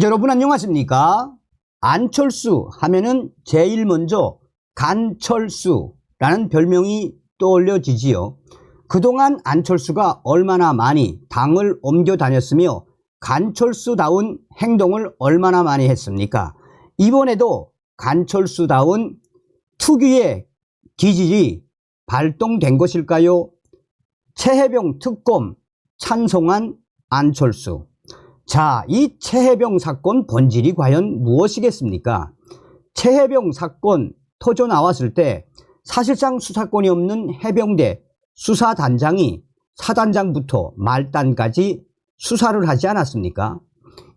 여러분 안녕하십니까? 안철수 하면은 제일 먼저 간철수라는 별명이 떠올려지지요. 그동안 안철수가 얼마나 많이 당을 옮겨 다녔으며 간철수다운 행동을 얼마나 많이 했습니까? 이번에도 간철수다운 특유의 기질이 발동된 것일까요? 최혜병 특검 찬성한 안철수. 자, 이 최혜병 사건 본질이 과연 무엇이겠습니까? 최혜병 사건 터져 나왔을 때 사실상 수사권이 없는 해병대 수사단장이 사단장부터 말단까지 수사를 하지 않았습니까?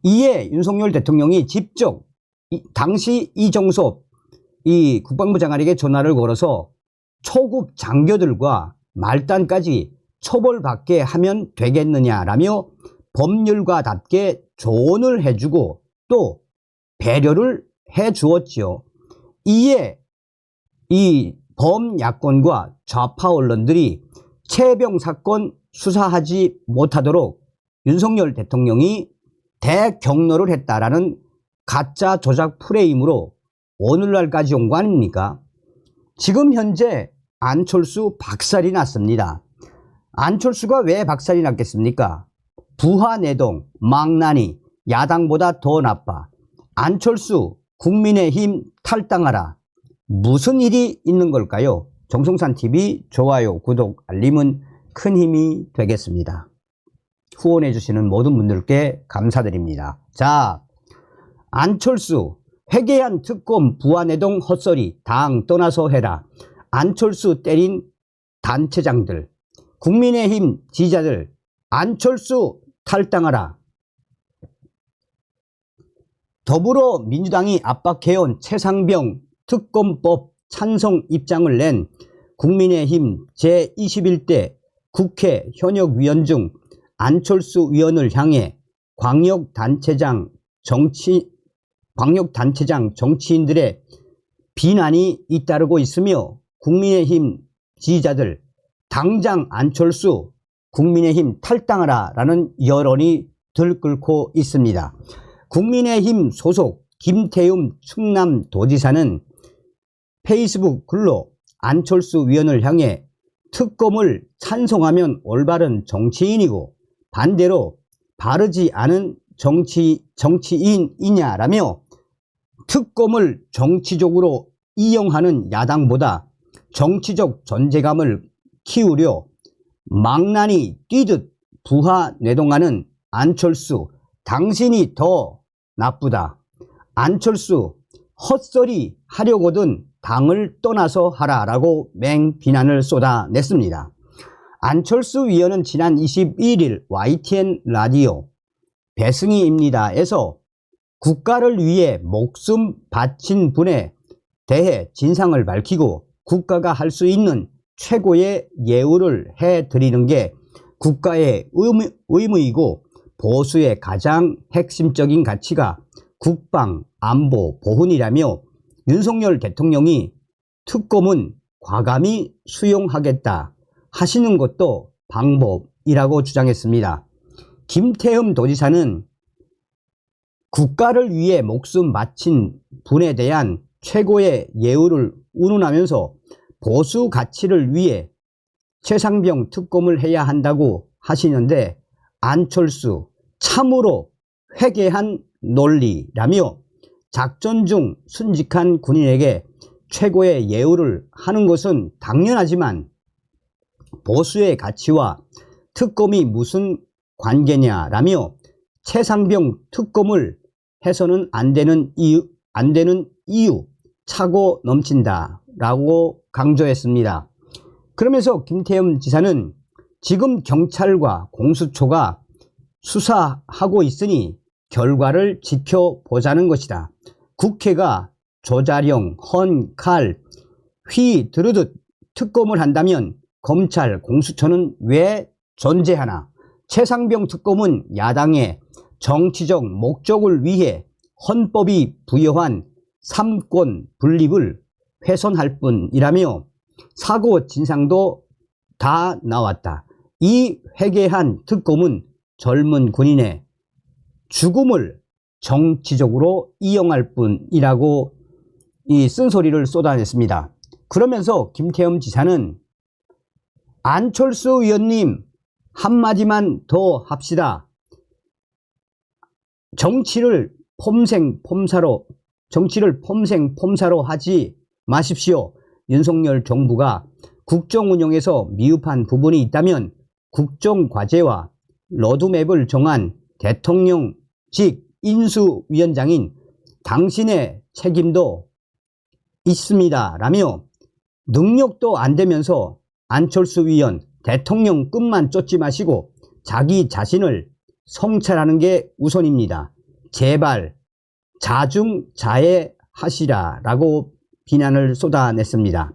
이에 윤석열 대통령이 직접 당시 이정섭 국방부 장관에게 전화를 걸어서 초급 장교들과 말단까지 처벌받게 하면 되겠느냐라며 법률가답게 조언을 해주고 또 배려를 해주었지요. 이에 이 범야권과 좌파 언론들이 최혜병 사건 수사하지 못하도록 윤석열 대통령이 대경로를 했다라는 가짜 조작 프레임으로 오늘날까지 온 거 아닙니까? 지금 현재 안철수 박살이 났습니다. 안철수가 왜 박살이 났겠습니까? 부하내동, 망나니, 야당보다 더 나빠. 안철수, 국민의힘 탈당하라. 무슨 일이 있는 걸까요? 정성산TV 좋아요, 구독, 알림은 큰 힘이 되겠습니다. 후원해 주시는 모든 분들께 감사드립니다. 자, 안철수, 회계한 특검 부하내동 헛소리 당 떠나서 해라. 안철수 때린 단체장들, 국민의힘 지지자들, 안철수 탈당하라. 더불어민주당이 압박해온 최상병 특검법 찬성 입장을 낸 국민의힘 제21대 국회 현역위원 중 안철수 위원을 향해 광역단체장 정치인들의 비난이 잇따르고 있으며 국민의힘 지지자들 당장 안철수 국민의힘 탈당하라 라는 여론이 들끓고 있습니다. 국민의힘 소속 김태흠 충남도지사는 페이스북 글로 안철수 위원을 향해 특검을 찬성하면 올바른 정치인이고 반대로 바르지 않은 정치인이냐라며 특검을 정치적으로 이용하는 야당보다 정치적 존재감을 키우려 망나니 뛰듯 부하내동하는 안철수, 당신이 더 나쁘다. 안철수, 헛소리 하려거든 당을 떠나서 하라라고 맹비난을 쏟아냈습니다. 안철수 위원은 지난 21일 YTN 라디오 배승희입니다에서 국가를 위해 목숨 바친 분에 대해 진상을 밝히고 국가가 할 수 있는 최고의 예우를 해드리는 게 국가의 의무이고 보수의 가장 핵심적인 가치가 국방, 안보, 보훈이라며 윤석열 대통령이 특검은 과감히 수용하겠다 하시는 것도 방법이라고 주장했습니다. 김태흠 도지사는 국가를 위해 목숨 바친 분에 대한 최고의 예우를 운운하면서 보수 가치를 위해 최상병 특검을 해야 한다고 하시는데 안철수 참으로 회개한 논리라며 작전 중 순직한 군인에게 최고의 예우를 하는 것은 당연하지만 보수의 가치와 특검이 무슨 관계냐라며 최상병 특검을 해서는 안 되는 이유 차고 넘친다라고 강조했습니다. 그러면서 김태흠 지사는 지금 경찰과 공수처가 수사하고 있으니 결과를 지켜보자는 것이다. 국회가 조자령, 헌, 칼, 휘 두르듯 특검을 한다면 검찰, 공수처는 왜 존재하나? 최상병 특검은 야당의 정치적 목적을 위해 헌법이 부여한 삼권 분립을 훼손할 뿐이라며 사고 진상도 다 나왔다. 이 회개한 특검은 젊은 군인의 죽음을 정치적으로 이용할 뿐이라고 이 쓴소리를 쏟아냈습니다. 그러면서 김태흠 지사는 안철수 의원님 한마디만 더 합시다. 정치를 폼생폼사로 하지 마십시오. 윤석열 정부가 국정 운영에서 미흡한 부분이 있다면 국정과제와 로드맵을 정한 대통령직 인수위원장인 당신의 책임도 있습니다. 라며 능력도 안 되면서 안철수 의원 대통령급만 쫓지 마시고 자기 자신을 성찰하는 게 우선입니다. 제발 자중자애하시라 라고 비난을 쏟아냈습니다.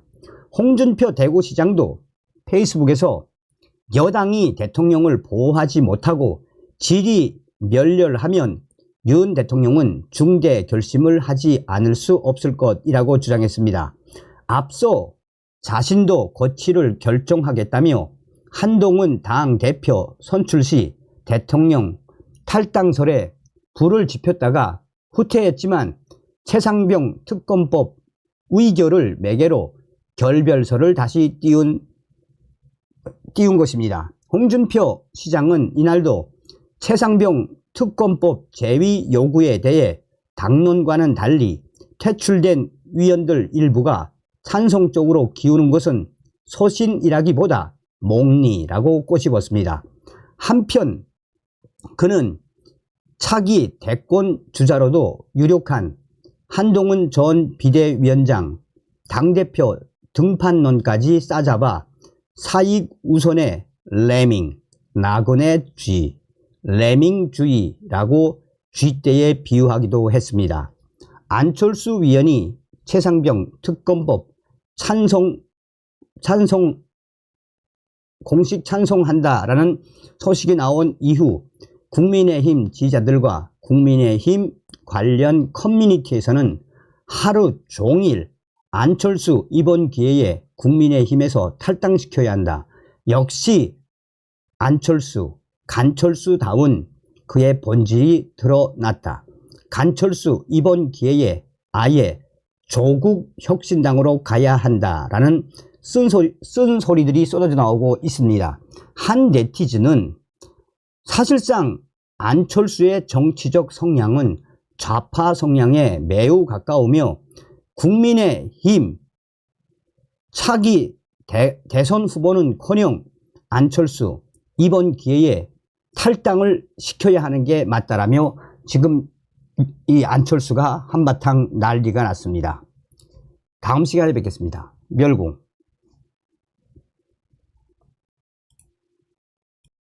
홍준표 대구시장도 페이스북에서 여당이 대통령을 보호하지 못하고 질이 멸렬하면 윤 대통령은 중대 결심을 하지 않을 수 없을 것이라고 주장했습니다. 앞서 자신도 거취를 결정하겠다며 한동훈 당대표 선출 시 대통령 탈당설에 불을 지폈다가 후퇴했지만 최상병 특검법 의결을 매개로 결별설을 다시 띄운 것입니다. 홍준표 시장은 이날도 최상병 특검법 제위 요구에 대해 당론과는 달리 퇴출된 위원들 일부가 찬성 쪽으로 기우는 것은 소신이라기보다 몽리라고 꼬집었습니다. 한편 그는 차기 대권 주자로도 유력한 한동훈 전 비대위원장 당대표 등판론까지 싸잡아 사익 우선의 레밍, 나그네 쥐, 레밍주의라고 쥐떼에 비유하기도 했습니다. 안철수 위원이 최상병 특검법 공식 찬성한다라는 소식이 나온 이후 국민의힘 지지자들과 국민의힘 관련 커뮤니티에서는 하루 종일 안철수 이번 기회에 국민의힘에서 탈당시켜야 한다. 역시 안철수, 간철수다운 그의 본질이 드러났다. 간철수 이번 기회에 아예 조국 혁신당으로 가야 한다라는 쓴소리들이 쏟아져 나오고 있습니다. 한 네티즌은 사실상 안철수의 정치적 성향은 좌파 성향에 매우 가까우며 국민의힘 차기 대선 후보는커녕 안철수 이번 기회에 탈당을 시켜야 하는 게 맞다라며 지금 이 안철수가 한바탕 난리가 났습니다. 다음 시간에 뵙겠습니다. 멸공.